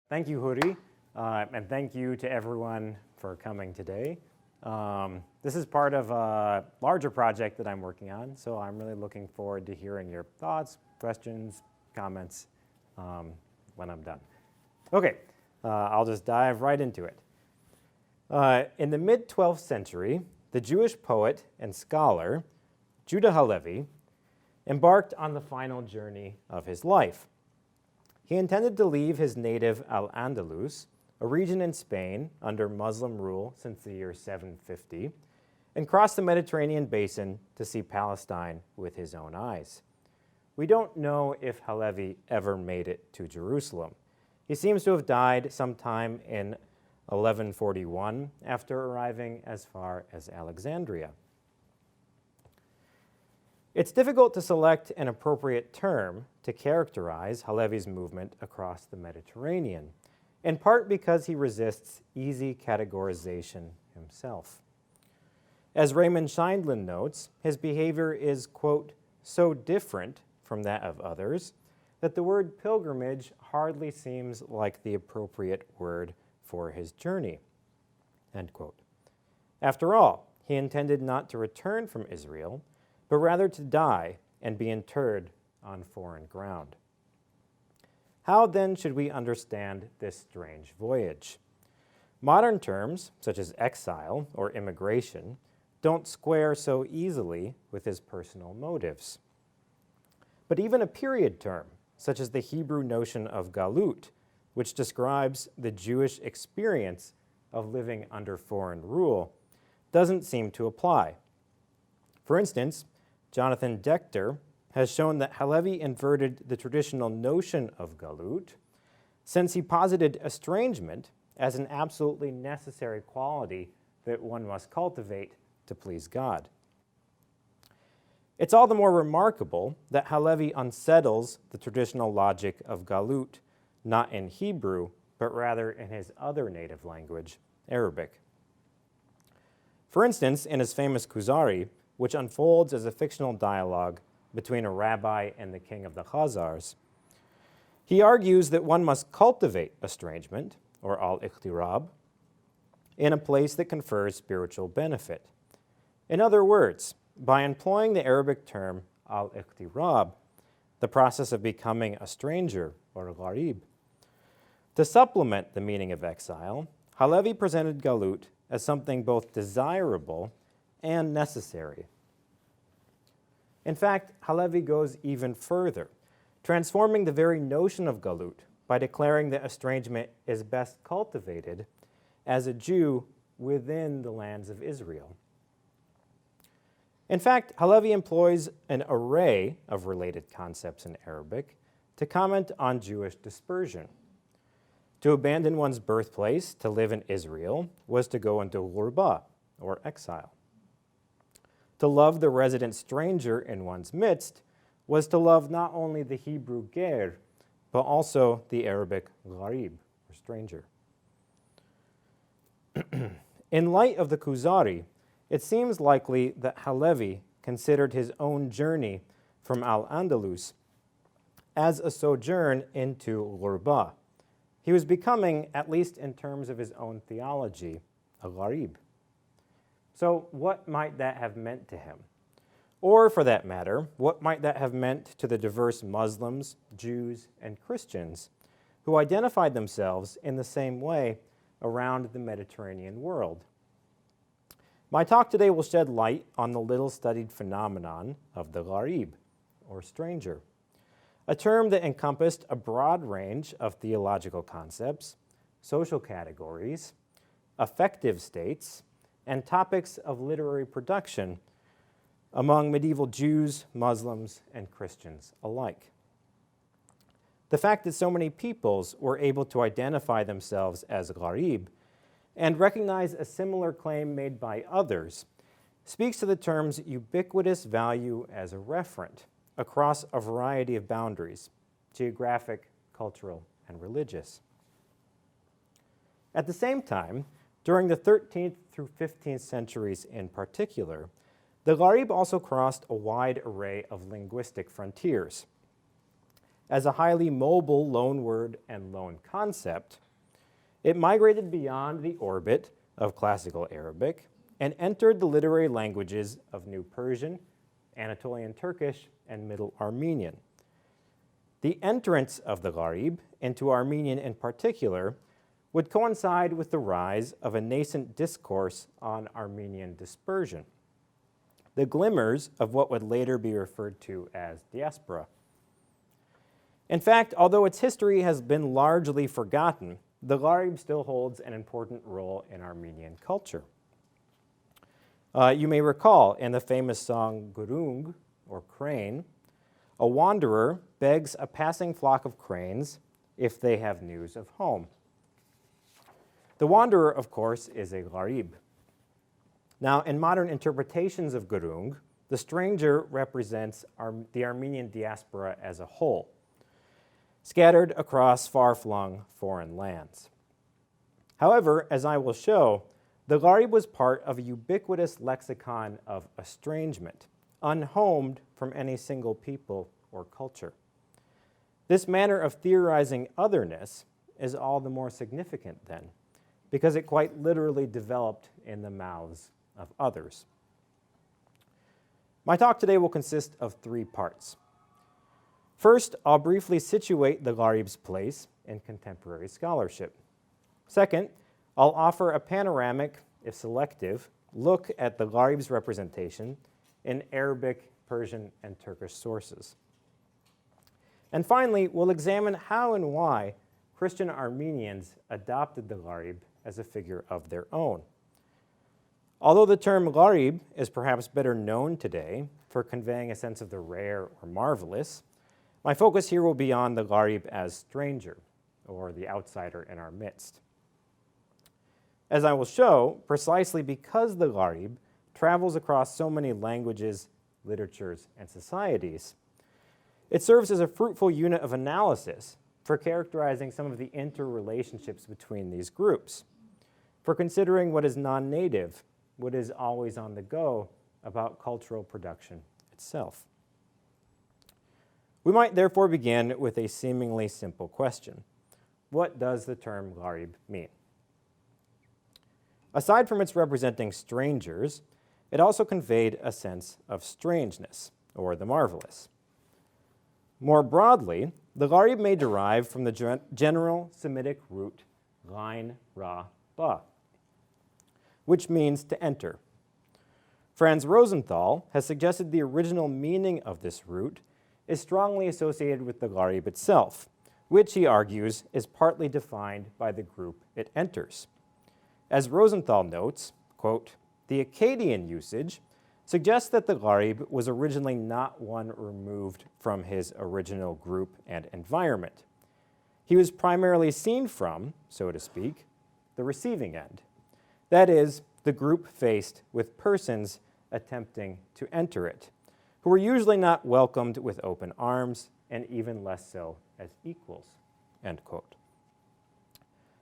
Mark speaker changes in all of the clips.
Speaker 1: Thank you, Huri, and thank you to everyone for coming today. This is part of a larger project that I'm working on, so I'm really looking forward to hearing your thoughts, questions, comments when I'm done. Okay, I'll just dive right into it. In the mid-12th century, the Jewish poet and scholar Judah Halevi embarked on the final journey of his life. He intended to leave his native Al-Andalus, a region in Spain under Muslim rule since the year 750, and cross the Mediterranean basin to see Palestine with his own eyes. We don't know if Halevi ever made it to Jerusalem. He seems to have died sometime in 1141 after arriving as far as Alexandria. It's difficult to select an appropriate term to characterize Halevi's movement across the Mediterranean, in part because he resists easy categorization himself. As Raymond Scheindlin notes, his behavior is, quote, so different from that of others that the word pilgrimage hardly seems like the appropriate word for his journey, end quote. After all, he intended not to return from Israel, but rather to die and be interred on foreign ground. How then should we understand this strange voyage? Modern terms, such as exile or immigration, don't square so easily with his personal motives. But even a period term, such as the Hebrew notion of galut, which describes the Jewish experience of living under foreign rule, doesn't seem to apply. For instance, Jonathan Dechter has shown that Halevi inverted the traditional notion of galut, since he posited estrangement as an absolutely necessary quality that one must cultivate to please God. It's all the more remarkable that Halevi unsettles the traditional logic of galut, not in Hebrew, but rather in his other native language, Arabic. For instance, in his famous Kuzari, which unfolds as a fictional dialogue between a rabbi and the king of the Khazars, he argues that one must cultivate estrangement, or al-ikhtirab, in a place that confers spiritual benefit. In other words, by employing the Arabic term al-ikhtirab, the process of becoming a stranger, or gharib, to supplement the meaning of exile, Halevi presented galut as something both desirable and necessary. In fact, Halevi goes even further, transforming the very notion of galut by declaring that estrangement is best cultivated as a Jew within the lands of Israel. In fact, Halevi employs an array of related concepts in Arabic to comment on Jewish dispersion. To abandon one's birthplace to live in Israel was to go into ghurba, or exile. To love the resident stranger in one's midst was to love not only the Hebrew ger, but also the Arabic gharib, or stranger. In light of the Kuzari, it seems likely that Halevi considered his own journey from Al-Andalus as a sojourn into ghurba. He was becoming, at least in terms of his own theology, a gharib. So what might that have meant to him? Or, for that matter, what might that have meant to the diverse Muslims, Jews, and Christians who identified themselves in the same way around the Mediterranean world? My talk today will shed light on the little-studied phenomenon of the gharib, or stranger, a term that encompassed a broad range of theological concepts, social categories, affective states, and topics of literary production among medieval Jews, Muslims, and Christians alike. The fact that so many peoples were able to identify themselves as gharib and recognize a similar claim made by others speaks to the term's ubiquitous value as a referent across a variety of boundaries, geographic, cultural, and religious. At the same time, during the 13th through 15th centuries in particular, the Gharib also crossed a wide array of linguistic frontiers. as a highly mobile loanword and loan concept, it migrated beyond the orbit of classical Arabic and entered the literary languages of New Persian, Anatolian Turkish, and Middle Armenian. The entrance of the Gharib into Armenian in particular would coincide with the rise of a nascent discourse on Armenian dispersion, the glimmers of what would later be referred to as diaspora. In fact, although its history has been largely forgotten, the Gharib still holds an important role in Armenian culture. You may recall in the famous song Gurung, or crane, a wanderer begs a passing flock of cranes if they have news of home. The wanderer, of course, is a Gharib. Now, in modern interpretations of Gurung, the stranger represents the Armenian diaspora as a whole, scattered across far-flung foreign lands. However, as I will show, the Gharib was part of a ubiquitous lexicon of estrangement, unhomed from any single people or culture. This manner of theorizing otherness is all the more significant then, because it quite literally developed in the mouths of others. My talk today will consist of 3 parts. First, I'll briefly situate the Gharib's place in contemporary scholarship. Second, I'll offer a panoramic, if selective, look at the Gharib's representation in Arabic, Persian, and Turkish sources. And finally, we'll examine how and why Christian Armenians adopted the Gharib as a figure of their own. Although the term Gharib is perhaps better known today for conveying a sense of the rare or marvelous, my focus here will be on the Gharib as stranger, or the outsider in our midst. As I will show, precisely because the Gharib travels across so many languages, literatures, and societies, it serves as a fruitful unit of analysis for characterizing some of the interrelationships between these groups, for considering what is non-native, what is always on the go about cultural production itself. We might therefore begin with a seemingly simple question. What does the term Gharib mean? Aside from its representing strangers, it also conveyed a sense of strangeness, or the marvelous. More broadly, the Gharib may derive from the general Semitic root Ghain Ra Ba, which means to enter. Franz Rosenthal has suggested the original meaning of this root is strongly associated with the Gharib itself, which he argues is partly defined by the group it enters. As Rosenthal notes, quote, "The Akkadian usage suggests that the Gharib was originally not one removed from his original group and environment. He was primarily seen from, so to speak, the receiving end. That is, the group faced with persons attempting to enter it, who were usually not welcomed with open arms, and even less so as equals," end quote.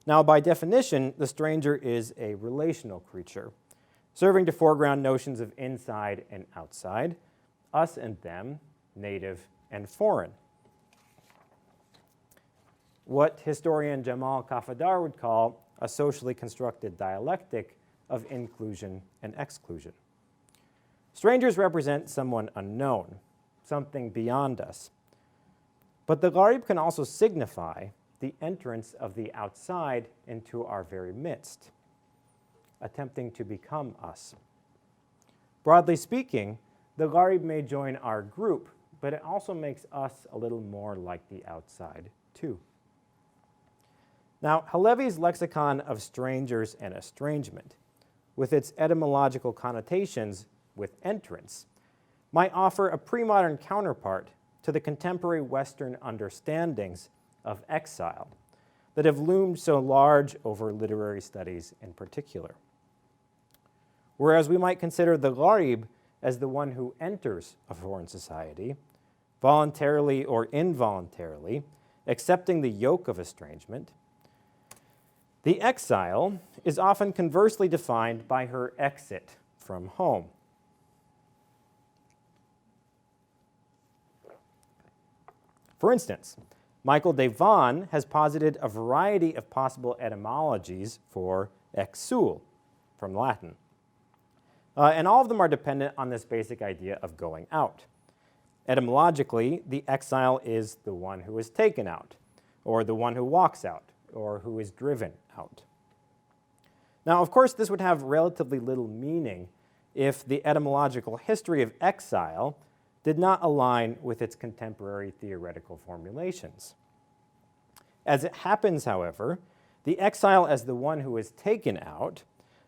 Speaker 1: Now, by definition, the stranger is a relational creature, serving to foreground notions of inside and outside, us and them, native and foreign. What historian Jamal Kafadar would call a socially constructed dialectic of inclusion and exclusion. Strangers represent someone unknown, something beyond us. But the Gharib can also signify the entrance of the outside into our very midst, attempting to become us. Broadly speaking, the Gharib may join our group, but it also makes us a little more like the outside, too. Now, Halevi's lexicon of strangers and estrangement, with its etymological connotations with entrance, might offer a pre-modern counterpart to the contemporary Western understandings of exile that have loomed so large over literary studies in particular. Whereas we might consider the Gharib as the one who enters a foreign society, voluntarily or involuntarily, accepting the yoke of estrangement, the exile is often conversely defined by her exit from home. For instance, Michael Devon has posited a variety of possible etymologies for exul, from Latin. And all of them are dependent on this basic idea of going out. Etymologically, the exile is the one who is taken out, or the one who walks out, or who is driven out. Now, of course, this would have relatively little meaning if the etymological history of exile did not align with its contemporary theoretical formulations. As it happens, however, the exile as the one who is taken out,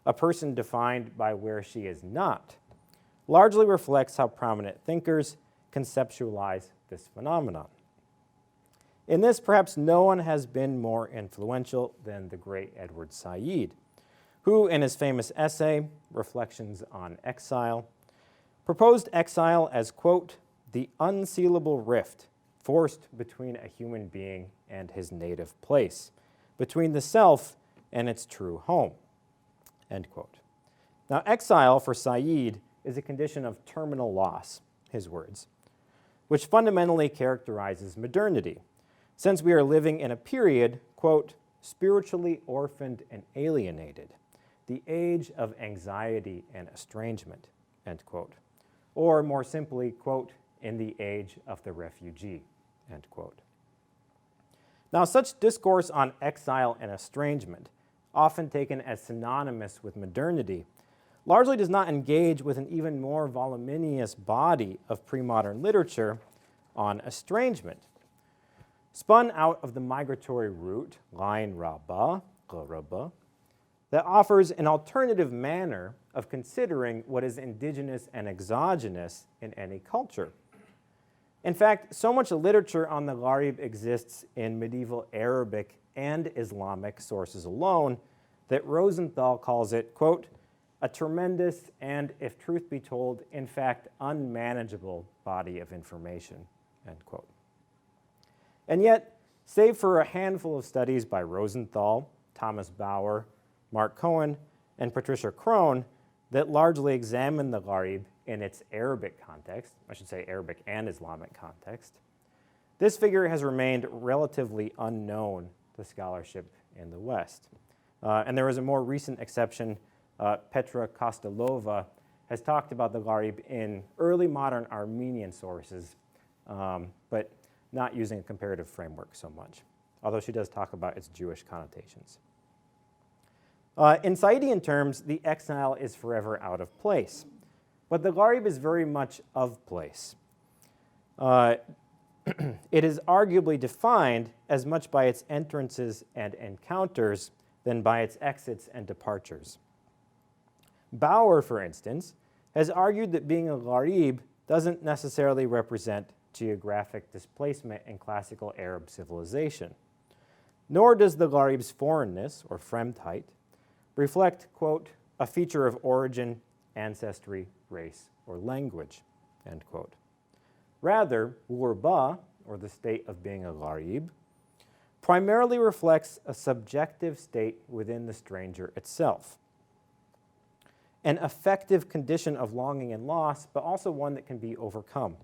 Speaker 1: a person defined by where she is not, largely reflects how prominent thinkers conceptualize this phenomenon. In this, perhaps no one has been more influential than the great Edward Said, who, in his famous essay, Reflections on Exile, proposed exile as, quote, the unsealable rift forced between a human being and his native place, between the self and its true home, end quote. Now, exile for Said is a condition of terminal loss, his words, which fundamentally characterizes modernity, since we are living in a period, quote, spiritually orphaned and alienated, the age of anxiety and estrangement, end quote. Or more simply, quote, in the age of the refugee, end quote. Now, such discourse on exile and estrangement, often taken as synonymous with modernity, largely does not engage with an even more voluminous body of pre-modern literature on estrangement. Spun out of the migratory root, Lain Rabba, Gharib, that offers an alternative manner of considering what is indigenous and exogenous in any culture. In fact, so much literature on the Gharib exists in medieval Arabic and Islamic sources alone that Rosenthal calls it, quote, a tremendous and, if truth be told, in fact, unmanageable body of information, end quote. And yet, save for a handful of studies by Rosenthal, Thomas Bauer, Mark Cohen, and Patricia Krohn that largely examine the Gharib in its Arabic context, I should say Arabic and Islamic context, this figure has remained relatively unknown to scholarship in the West. And there is a more recent exception. Petra Kostelova has talked about the Gharib in early modern Armenian sources, but not using a comparative framework so much, although she does talk about its Jewish connotations. In Saidian terms, the exile is forever out of place, but the Gharib is very much of place. It is arguably defined as much by its entrances and encounters than by its exits and departures. Bauer, for instance, has argued that being a Gharib doesn't necessarily represent geographic displacement in classical Arab civilization, nor does the Gharib's foreignness, or Fremdheit, reflect, quote, a feature of origin, ancestry, race, or language, end quote. Rather, Ghurba, or the state of being a Gharib, primarily reflects a subjective state within the stranger itself, an affective condition of longing and loss, but also one that can be overcome.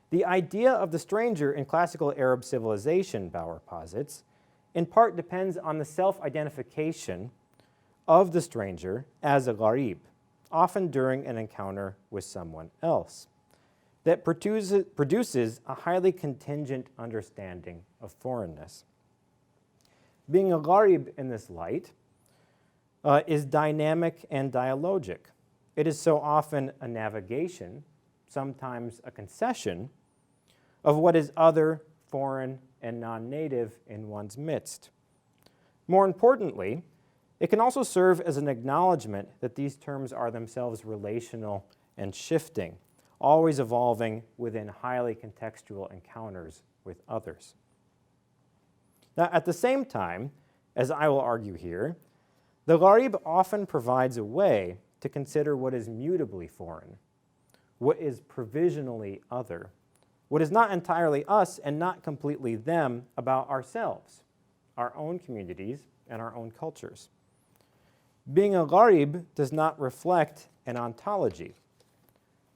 Speaker 1: The idea of the stranger in classical Arab civilization, Bauer posits, in part depends on the self-identification of the stranger as a Gharib, often during an encounter with someone else, that produces a highly contingent understanding of foreignness. Being a Gharib in this light is dynamic and dialogic. It is so often a navigation, sometimes a concession, of what is other, foreign, and non-native in one's midst. More importantly, it can also serve as an acknowledgement that these terms are themselves relational and shifting, always evolving within highly contextual encounters with others. Now, at the same time, as I will argue here, the Gharib often provides a way to consider what is mutably foreign, what is provisionally other, what is not entirely us and not completely them about ourselves, our own communities, and our own cultures. Being a Gharib does not reflect an ontology.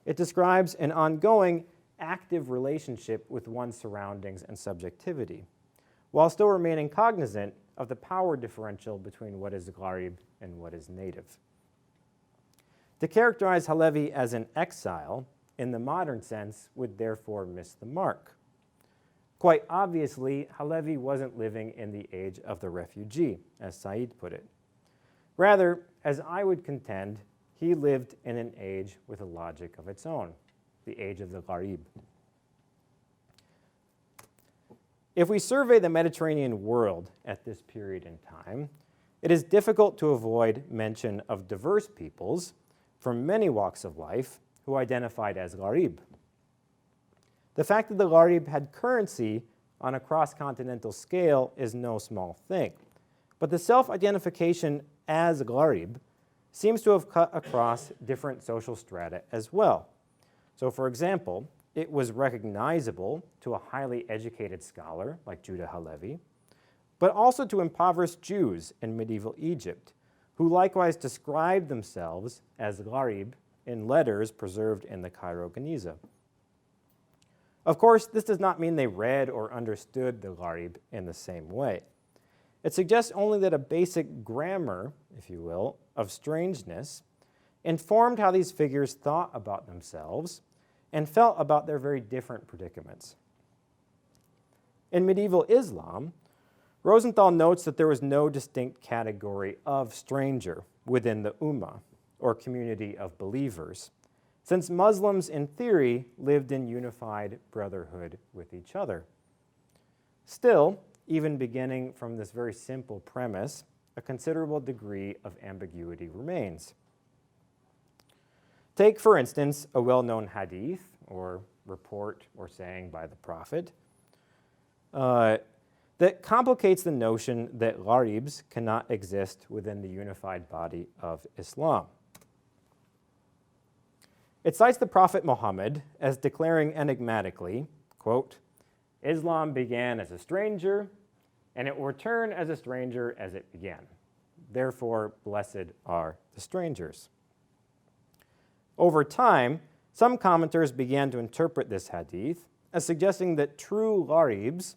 Speaker 1: It describes an ongoing active relationship with one's surroundings and subjectivity, while still remaining cognizant of the power differential between what is Gharib and what is native. To characterize Halevi as an exile, in the modern sense, would therefore miss the mark. Quite obviously, Halevi wasn't living in the age of the refugee, as Said put it. Rather, as I would contend, he lived in an age with a logic of its own, the age of the Gharib. If we survey the Mediterranean world at this period in time, it is difficult to avoid mention of diverse peoples from many walks of life who identified as Gharib. The fact that the Gharib had currency on a cross-continental scale is no small thing, but the self-identification as Gharib seems to have cut across different social strata as well. So, for example, it was recognizable to a highly educated scholar like Judah Halevi, but also to impoverished Jews in medieval Egypt, who likewise described themselves as Gharib in letters preserved in the Cairo Geniza. Of course, this does not mean they read or understood the Gharib in the same way. It suggests only that a basic grammar, if you will, of strangeness informed how these figures thought about themselves and felt about their very different predicaments. In medieval Islam, Rosenthal notes that there was no distinct category of stranger within the Ummah, or community of believers, since Muslims, in theory, lived in unified brotherhood with each other. Still, even beginning from this very simple premise, a considerable degree of ambiguity remains. Take, for instance, a well-known hadith, or report or saying by the Prophet, that complicates the notion that Gharibs cannot exist within the unified body of Islam. It cites the Prophet Muhammad as declaring enigmatically, quote, "Islam began as a stranger, and it will return as a stranger as it began. Therefore, blessed are the strangers." Over time, some commenters began to interpret this hadith as suggesting that true Gharibs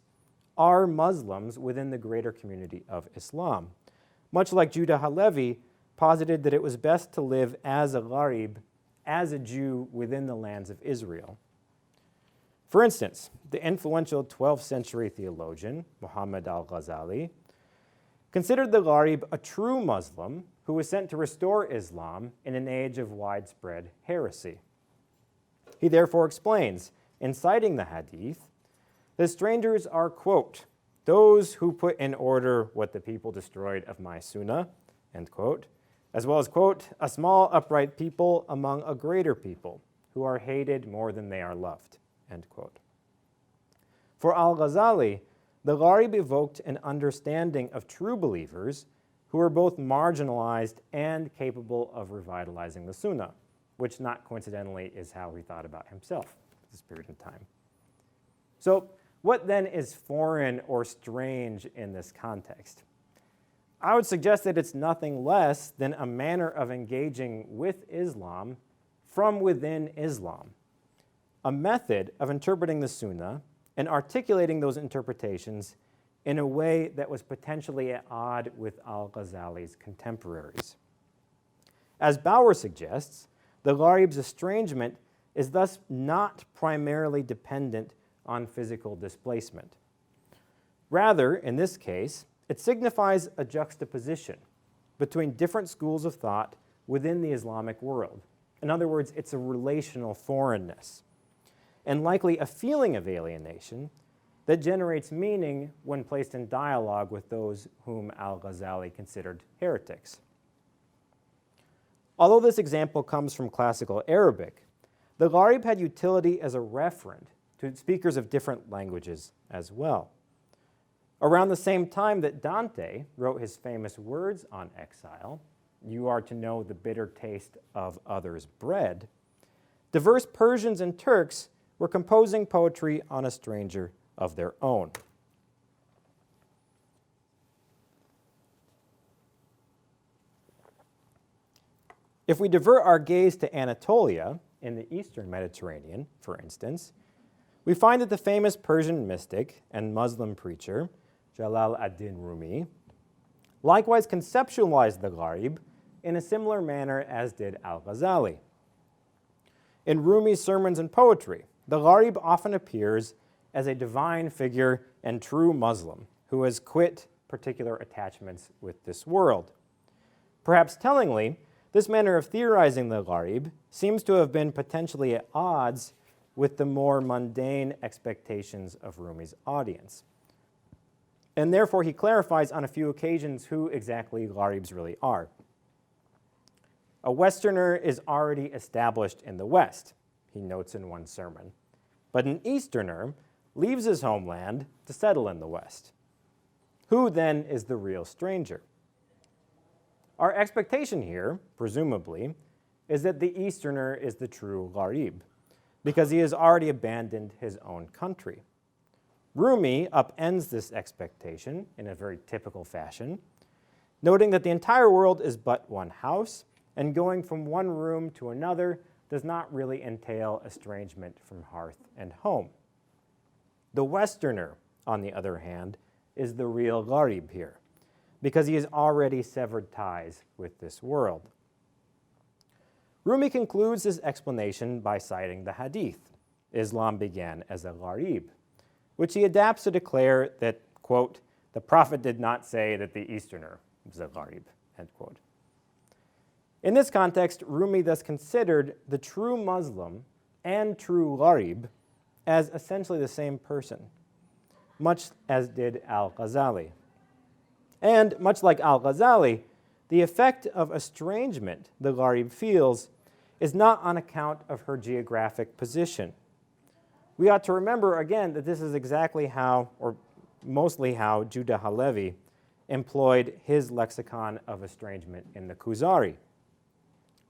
Speaker 1: are Muslims within the greater community of Islam, much like Judah Halevi posited that it was best to live as a Gharib, as a Jew within the lands of Israel. For instance, the influential 12th century theologian, Muhammad al-Ghazali, considered the Gharib a true Muslim who was sent to restore Islam in an age of widespread heresy. He therefore explains, in citing the hadith, that strangers are, quote, "those who put in order what the people destroyed of my sunnah," end quote, as well as, quote, "a small upright people among a greater people who are hated more than they are loved," end quote. For al-Ghazali, the Gharib evoked an understanding of true believers who were both marginalized and capable of revitalizing the Sunnah, which not coincidentally is how he thought about himself at this period in time. So what then is foreign or strange in this context? I would suggest that it's nothing less than a manner of engaging with Islam from within Islam, a method of interpreting the Sunnah and articulating those interpretations in a way that was potentially at odds with al-Ghazali's contemporaries. As Bauer suggests, the Gharib's estrangement is thus not primarily dependent on physical displacement. Rather, in this case, it signifies a juxtaposition between different schools of thought within the Islamic world. In other words, it's a relational foreignness, and likely a feeling of alienation that generates meaning when placed in dialogue with those whom al-Ghazali considered heretics. Although this example comes from classical Arabic, the Gharib had utility as a referent to speakers of different languages as well. Around the same time that Dante wrote his famous words on exile, "You are to know the bitter taste of others' bread," diverse Persians and Turks were composing poetry on a stranger of their own. If we divert our gaze to Anatolia in the eastern Mediterranean, for instance, we find that the famous Persian mystic and Muslim preacher, Jalal ad-Din Rumi, likewise conceptualized the Gharib in a similar manner as did al-Ghazali. In Rumi's sermons and poetry, the Gharib often appears as a divine figure and true Muslim who has quit particular attachments with this world. Perhaps tellingly, this manner of theorizing the Gharib seems to have been potentially at odds with the more mundane expectations of Rumi's audience. And therefore, he clarifies on a few occasions who exactly Gharibs really are. A Westerner is already established in the West, he notes in one sermon, but an Easterner leaves his homeland to settle in the West. Who then is the real stranger? Our expectation here, presumably, is that the Easterner is the true Gharib, because he has already abandoned his own country. Rumi upends this expectation in a very typical fashion, noting that the entire world is but one house, and going from one room to another does not really entail estrangement from hearth and home. The Westerner, on the other hand, is the real Gharib here, because he has already severed ties with this world. Rumi concludes his explanation by citing the hadith, Islam began as a Gharib, which he adapts to declare that, quote, the Prophet did not say that the Easterner was a Gharib, end quote. In this context, Rumi thus considered the true Muslim and true Gharib as essentially the same person, much as did al-Ghazali. And much like al-Ghazali, the effect of estrangement the Gharib feels is not on account of her geographic position. We ought to remember, again, that this is exactly how, or mostly how, Judah Halevi employed his lexicon of estrangement in the Kuzari.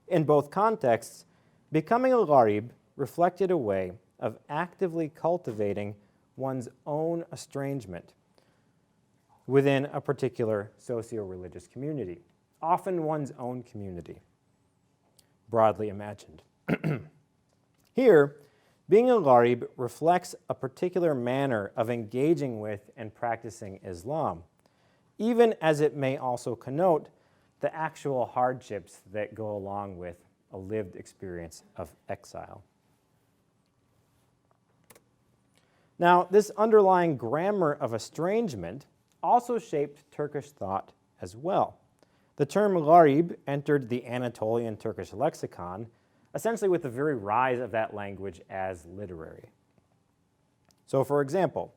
Speaker 1: In both contexts, becoming a Gharib reflected a way of actively cultivating one's own estrangement within a particular socio-religious community, often one's own community, broadly imagined. Here, being a Gharib reflects a particular manner of engaging with and practicing Islam, even as it may also connote the actual hardships that go along with a lived experience of exile. Now, this underlying grammar of estrangement also shaped Turkish thought as well. The term Gharib entered the Anatolian Turkish lexicon essentially with the very rise of that language as literary. So, for example,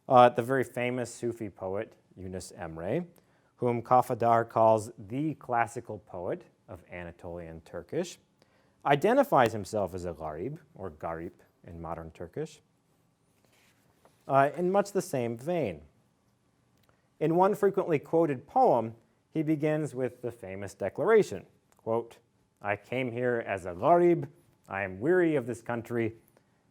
Speaker 1: the very famous Sufi poet Yunus Emre, whom Kafadar calls the classical poet of Anatolian Turkish, identifies himself as a Gharib, or Garip in modern Turkish, in much the same vein. In one frequently quoted poem, he begins with the famous declaration, quote, I came here as a Gharib, I am weary of this country,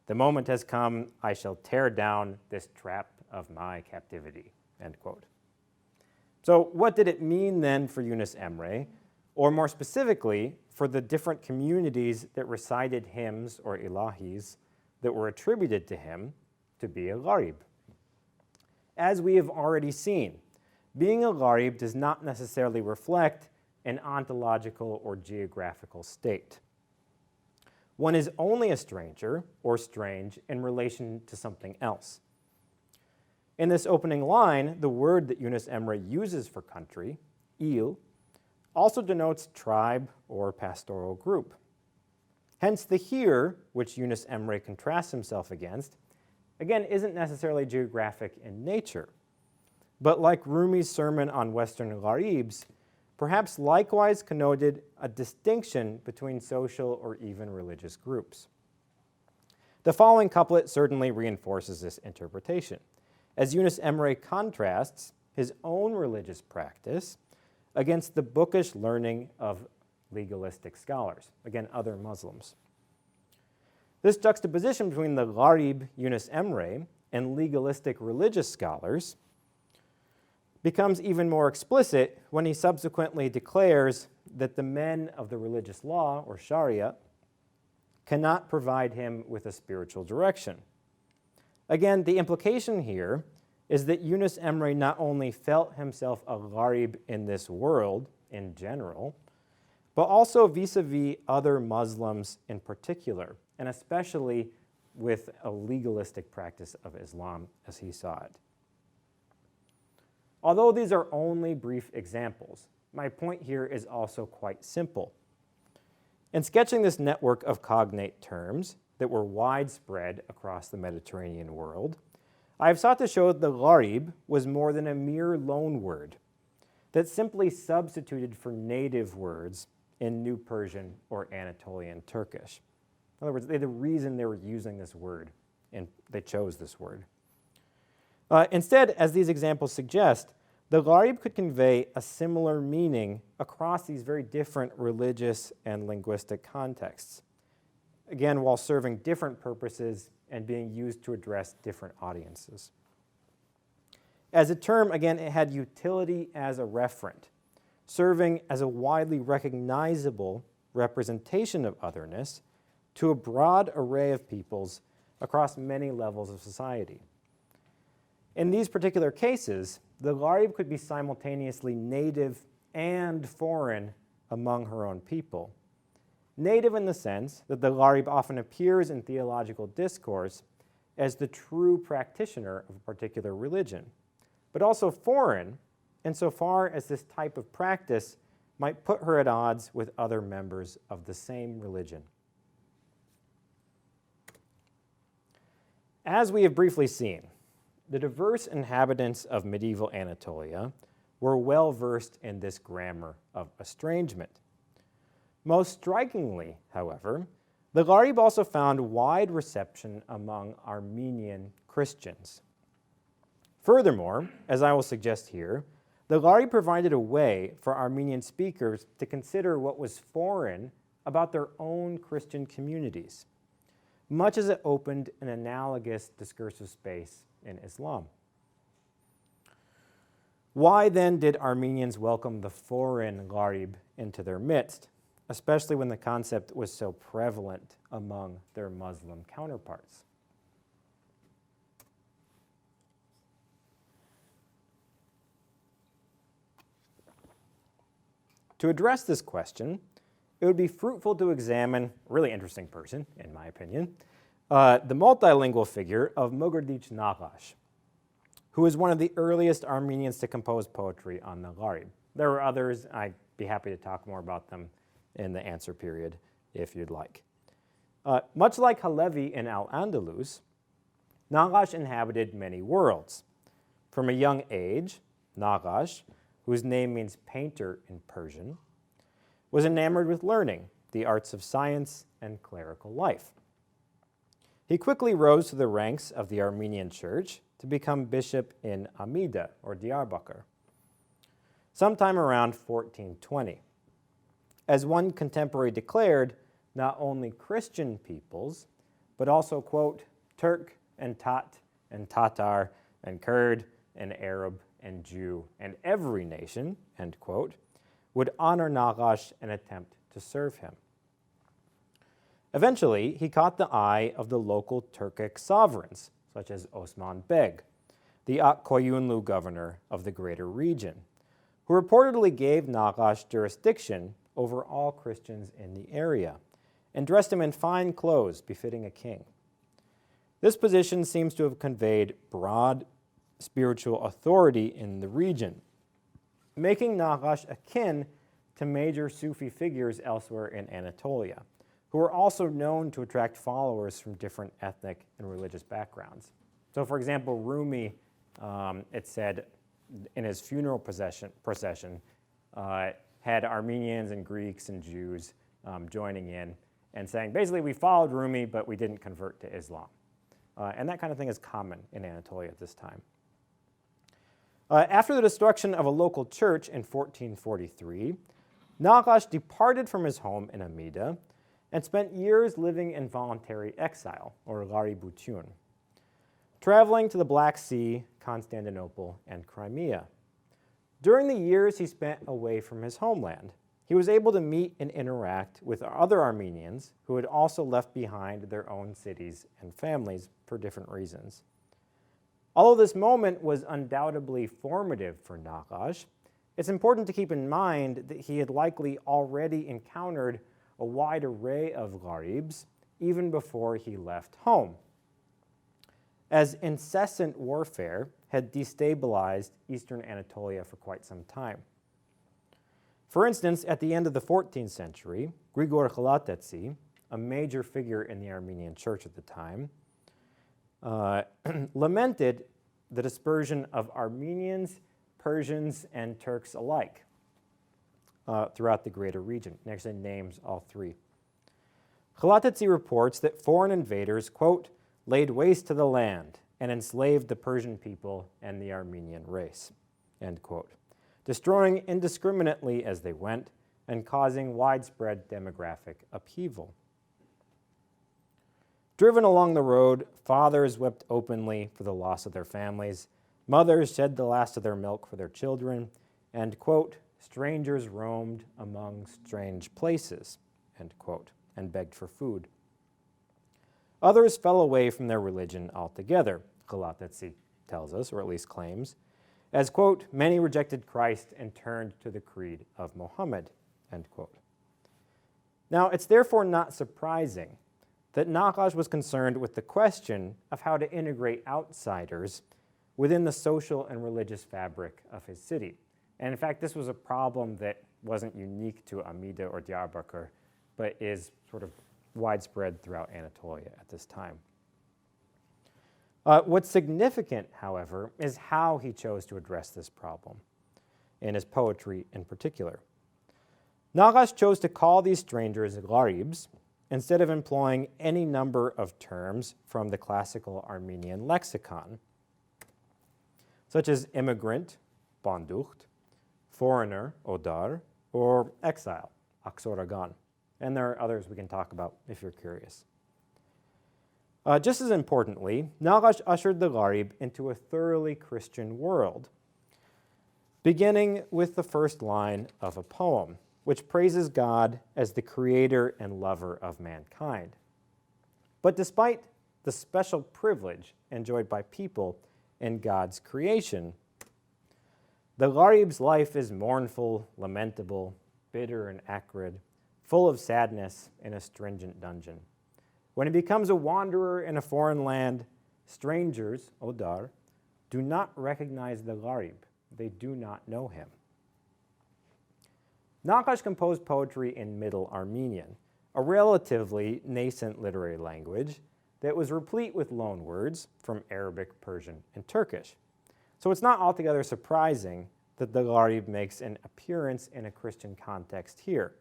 Speaker 1: the moment has come, I shall tear down this trap of my captivity, end quote. So what did it mean then for Yunus Emre, or more specifically, for the different communities that recited hymns or ilahis that were attributed to him to be a Gharib? As we have already seen, being a Gharib does not necessarily reflect an ontological or geographical state. One is only a stranger or strange in relation to something else. In this opening line, the word that Yunus Emre uses for country, il, also denotes tribe or pastoral group. Hence the here, which Yunus Emre contrasts himself against, again, isn't necessarily geographic in nature, but like Rumi's sermon on Western Gharibs, perhaps likewise connoted a distinction between social or even religious groups. The following couplet certainly reinforces this interpretation, as Yunus Emre contrasts his own religious practice against the bookish learning of legalistic scholars, again, other Muslims. This juxtaposition between the Gharib Yunus Emre and legalistic religious scholars becomes even more explicit when he subsequently declares that the men of the religious law, or Sharia, cannot provide him with a spiritual direction. Again, the implication here is that Yunus Emre not only felt himself a Gharib in this world in general, but also vis-a-vis other Muslims in particular, and especially with a legalistic practice of Islam as he saw it. Although these are only brief examples, my point here is also quite simple. In sketching this network of cognate terms that were widespread across the Mediterranean world, I have sought to show that the Gharib was more than a mere loan word that simply substituted for native words in New Persian or Anatolian Turkish. In other words, the reason they were using this word, and they chose this word. Instead, as these examples suggest, the Gharib could convey a similar meaning across these very different religious and linguistic contexts, again, while serving different purposes and being used to address different audiences. As a term, again, it had utility as a referent, serving as a widely recognizable representation of otherness to a broad array of peoples across many levels of society. In these particular cases, the Gharib could be simultaneously native and foreign among her own people. Native in the sense that the Gharib often appears in theological discourse as the true practitioner of a particular religion, but also foreign insofar as this type of practice might put her at odds with other members of the same religion. As we have briefly seen, the diverse inhabitants of medieval Anatolia were well versed in this grammar of estrangement. Most strikingly, however, the Gharib also found wide reception among Armenian Christians. Furthermore, as I will suggest here, the Gharib provided a way for Armenian speakers to consider what was foreign about their own Christian communities, much as it opened an analogous discursive space in Islam. Why then did Armenians welcome the foreign Gharib into their midst, especially when the concept was so prevalent among their Muslim counterparts? To address this question, it would be fruitful to examine a really interesting person, in my opinion, the multilingual figure of Mogardich Nagash, who was one of the earliest Armenians to compose poetry on the Gharib. There were others. I'd be happy to talk more about them in the answer period if you'd like. Much like Halevi in Al-Andalus, Nagash inhabited many worlds. From a young age, Nagash, whose name means painter in Persian, was enamored with learning, the arts of science, and clerical life. He quickly rose to the ranks of the Armenian church to become bishop in Amida, or Diyarbakir, sometime around 1420. As one contemporary declared, not only Christian peoples, but also, quote, Turk and Tat and Tatar and Kurd and Arab and Jew and every nation, end quote, would honor Nagash and attempt to serve him. Eventually, he caught the eye of the local Turkic sovereigns, such as Osman Beg, the Akkoyunlu governor of the greater region, who reportedly gave Nagash jurisdiction over all Christians in the area and dressed him in fine clothes befitting a king. This position seems to have conveyed broad spiritual authority in the region, making Nagash akin to major Sufi figures elsewhere in Anatolia, who were also known to attract followers from different ethnic and religious backgrounds. So, for example, Rumi, it said in his funeral procession, had Armenians and Greeks and Jews joining in and saying, basically, we followed Rumi, but we didn't convert to Islam. And that kind of thing is common in Anatolia at this time. After the destruction of a local church in 1443, Nagash departed from his home in Amida and spent years living in voluntary exile, or Ghaributun, traveling to the Black Sea, Constantinople, and Crimea. During the years he spent away from his homeland, he was able to meet and interact with other Armenians who had also left behind their own cities and families for different reasons. Although this moment was undoubtedly formative for Nachash, it's important to keep in mind that he had likely already encountered a wide array of Gharibs even before he left home, as incessant warfare had destabilized eastern Anatolia for quite some time. For instance, at the end of the 14th century, Grigor Khalatetsi, a major figure in the Armenian church at the time, lamented the dispersion of Armenians, Persians, and Turks alike throughout the greater region. He actually names all three. Khalatetsi reports that foreign invaders, quote, laid waste to the land and enslaved the Persian people and the Armenian race, end quote, destroying indiscriminately as they went and causing widespread demographic upheaval. Driven along the road, fathers wept openly for the loss of their families, mothers shed the last of their milk for their children, and, quote, strangers roamed among strange places, end quote, and begged for food. Others fell away from their religion altogether, Khalatetsi tells us, or at least claims, as, quote, many rejected Christ and turned to the creed of Muhammad, end quote. Now, it's therefore not surprising that Nachash was concerned with the question of how to integrate outsiders within the social and religious fabric of his city. And in fact, this was a problem that wasn't unique to Amida or Diyarbakir, but is sort of widespread throughout Anatolia at this time. What's significant, however, is how he chose to address this problem, in his poetry in particular. Nachash chose to call these strangers Gharibs instead of employing any number of terms from the classical Armenian lexicon, such as immigrant, banducht, foreigner, odar, or exile, aksoragan. And there are others we can talk about if you're curious. Just as importantly, Nachash ushered the Gharib into a thoroughly Christian world, beginning with the first line of a poem, which praises God as the creator and lover of mankind. But despite the special privilege enjoyed by people in God's creation, the Gharib's life is mournful, lamentable, bitter and acrid, full of sadness in a stringent dungeon. When he becomes a wanderer in a foreign land, strangers, odar, do not recognize the Gharib. They do not know him. Nachash composed poetry in Middle Armenian, a relatively nascent literary language that was replete with loanwords from Arabic, Persian, and Turkish. So it's not altogether surprising that the Gharib makes an appearance in a Christian context here.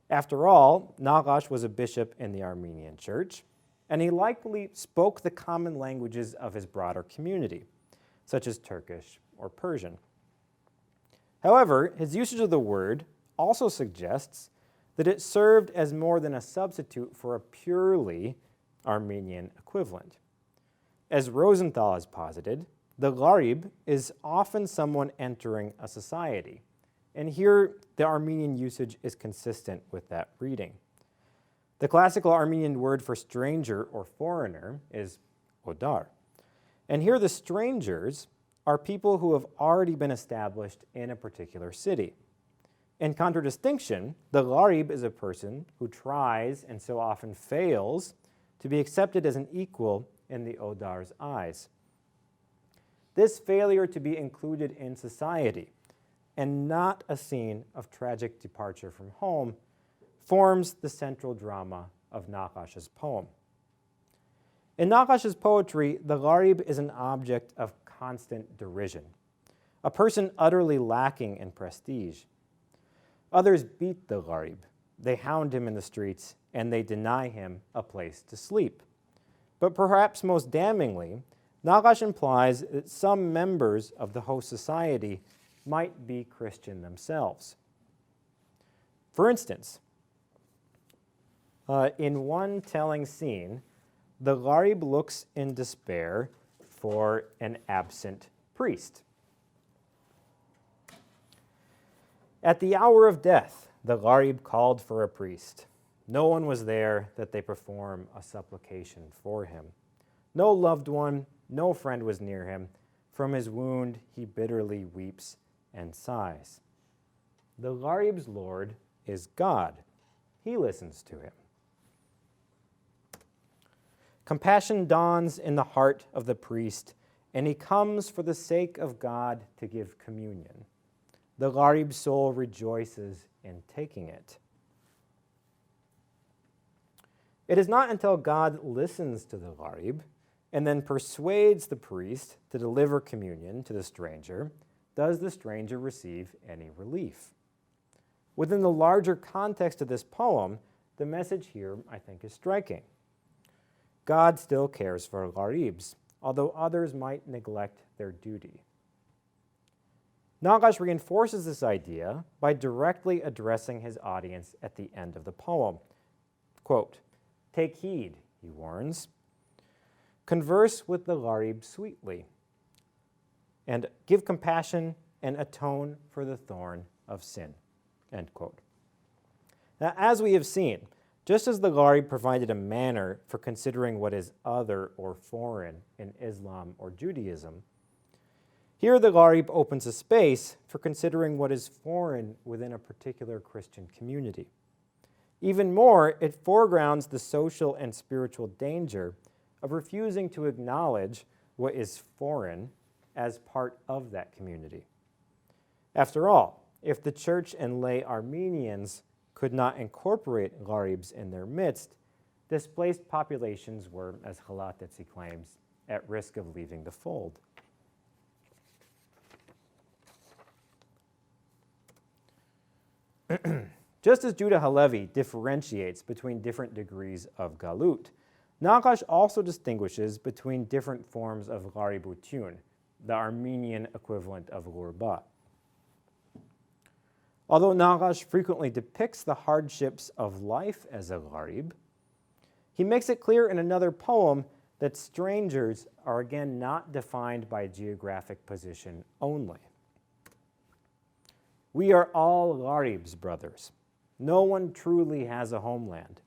Speaker 1: After all, Nachash was a bishop in the Armenian church, and he likely spoke the common languages of his broader community, such as Turkish or Persian. However, his usage of the word also suggests that it served as more than a substitute for a purely Armenian equivalent. As Rosenthal has posited, the Gharib is often someone entering a society, and here the Armenian usage is consistent with that reading. The classical Armenian word for stranger or foreigner is odar, and here the strangers are people who have already been established in a particular city. In contradistinction, the Gharib is a person who tries and so often fails to be accepted as an equal in the Odar's eyes. This failure to be included in society and not a scene of tragic departure from home forms the central drama of Nachash's poem. In Nachash's poetry, the Gharib is an object of constant derision, a person utterly lacking in prestige. Others beat the Gharib. They hound him in the streets, and they deny him a place to sleep. But perhaps most damningly, Nachash implies that some members of the host society might be Christian themselves. For instance, in one telling scene, the Gharib looks in despair for an absent priest. At the hour of death, the Gharib called for a priest. No one was there that they perform a supplication for him. No loved one, no friend was near him. From his wound he bitterly weeps and sighs. The Gharib's Lord is God. He listens to him. Compassion dawns in the heart of the priest, and he comes for the sake of God to give communion. The Gharib's soul rejoices in taking it. It is not until God listens to the Gharib and then persuades the priest to deliver communion to the stranger does the stranger receive any relief. Within the larger context of this poem, the message here, I think, is striking. God still cares for Gharibs, although others might neglect their duty. Nagash reinforces this idea by directly addressing his audience at the end of the poem. Quote, "Take heed," he warns. "Converse with the Gharib sweetly, and give compassion and atone for the thorn of sin." End quote. Now, as we have seen, just as the Gharib provided a manner for considering what is other or foreign in Islam or Judaism, here the Gharib opens a space for considering what is foreign within a particular Christian community. Even more, it foregrounds the social and spiritual danger of refusing to acknowledge what is foreign as part of that community. After all, if the church and lay Armenians could not incorporate Gharibs in their midst, displaced populations were, as Khalatetzi claims, at risk of leaving the fold. Just as Judah Halevi differentiates between different degrees of galut, Nagash also distinguishes between different forms of Ghaributun, the Armenian equivalent of Ghurba. Although Nagash frequently depicts the hardships of life as a Gharib, he makes it clear in another poem that strangers are again not defined by geographic position only. "We are all Gharibs, brothers. No one truly has a homeland.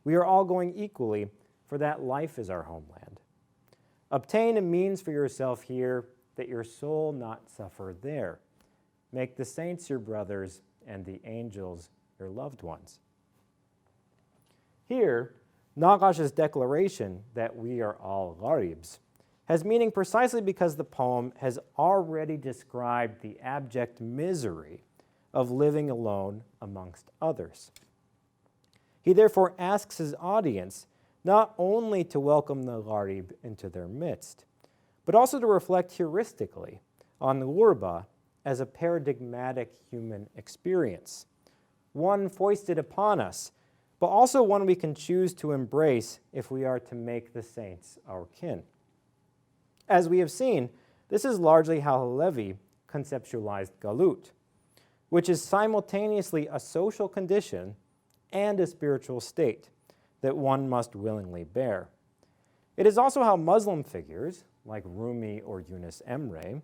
Speaker 1: We are all going equally, for that life is our homeland. Obtain a means for yourself here, that your soul not suffer there. Make the saints your brothers, and the angels your loved ones." Here, Nagash's declaration that we are all Gharibs has meaning precisely because the poem has already described the abject misery of living alone amongst others. He therefore asks his audience not only to welcome the Gharib into their midst, but also to reflect heuristically on the Ghurba as a paradigmatic human experience, one foisted upon us, but also one we can choose to embrace if we are to make the saints our kin. As we have seen, this is largely how Halevi conceptualized galut, which is simultaneously a social condition and a spiritual state that one must willingly bear. It is also how Muslim figures, like Rumi or Yunus Emre,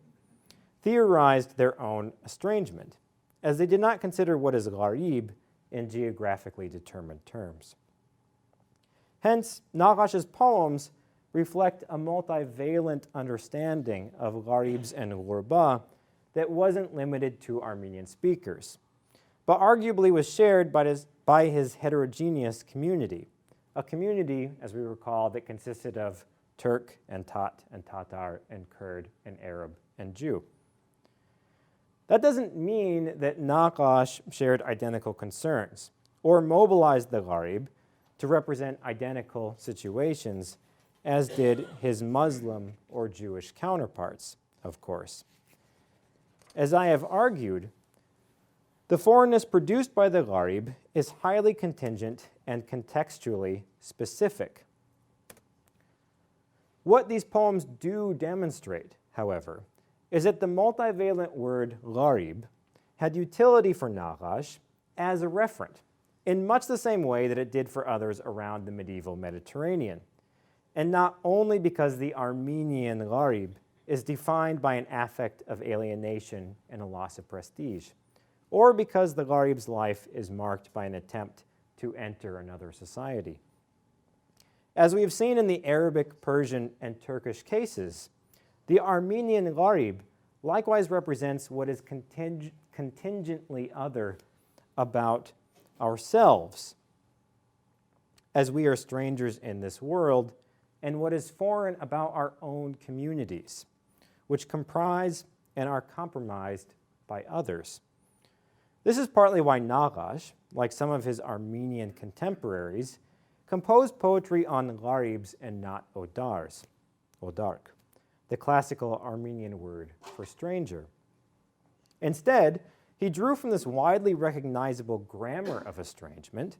Speaker 1: theorized their own estrangement, as they did not consider what is Gharib in geographically determined terms. Hence, Nagash's poems reflect a multivalent understanding of Gharibs and Ghurba that wasn't limited to Armenian speakers, but arguably was shared by his heterogeneous community, a community, as we recall, that consisted of Turk and Tat and Tatar and Kurd and Arab and Jew. That doesn't mean that Nagash shared identical concerns or mobilized the Gharib to represent identical situations, as did his Muslim or Jewish counterparts, of course. As I have argued, the foreignness produced by the Gharib is highly contingent and contextually specific. What these poems do demonstrate, however, is that the multivalent word Gharib had utility for Nagash as a referent, in much the same way that it did for others around the medieval Mediterranean, and not only because the Armenian Gharib is defined by an affect of alienation and a loss of prestige, or because the Gharib's life is marked by an attempt to enter another society. As we have seen in the Arabic, Persian, and Turkish cases, the Armenian Gharib likewise represents what is contingently other about ourselves, as we are strangers in this world, and what is foreign about our own communities, which comprise and are compromised by others. This is partly why Nagash, like some of his Armenian contemporaries, composed poetry on gharibs and not odars, odark, the classical Armenian word for stranger. Instead, he drew from this widely recognizable grammar of estrangement,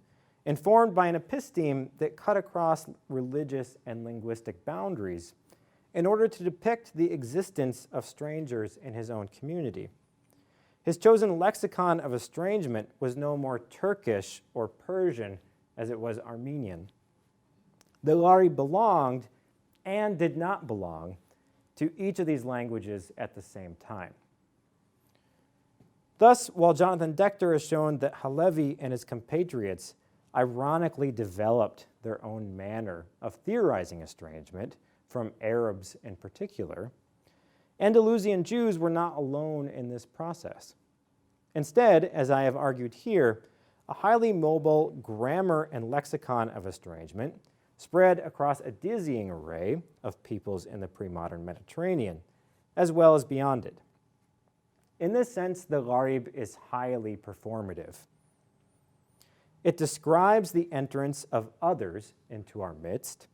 Speaker 1: informed by an episteme that cut across religious and linguistic boundaries in order to depict the existence of strangers in his own community. His chosen lexicon of estrangement was no more Turkish or Persian as it was Armenian. The Gharib belonged and did not belong to each of these languages at the same time. Thus, while Jonathan Dechter has shown that Halevi and his compatriots ironically developed their own manner of theorizing estrangement from Arabs in particular, Andalusian Jews were not alone in this process. Instead, as I have argued here, a highly mobile grammar and lexicon of estrangement spread across a dizzying array of peoples in the pre-modern Mediterranean, as well as beyond it. In this sense, the Gharib is highly performative. It describes the entrance of others into our midst,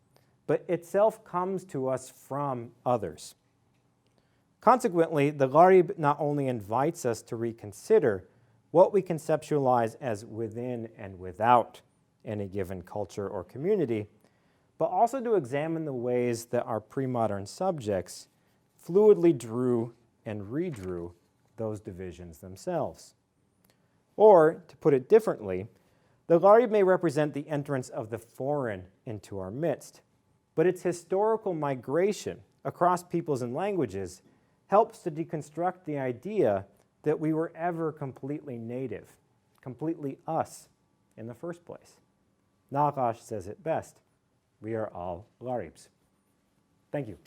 Speaker 1: but itself comes to us from others. Consequently, the Gharib not only invites us to reconsider what we conceptualize as within and without any given culture or community, but also to examine the ways that our pre-modern subjects fluidly drew and redrew those divisions themselves. Or, to put it differently, the Gharib may represent the entrance of the foreign into our midst, but its historical migration across peoples and languages helps to deconstruct the idea that we were ever completely native, completely us in the first place. Nagash says it best: we are all Gharibs. Thank you.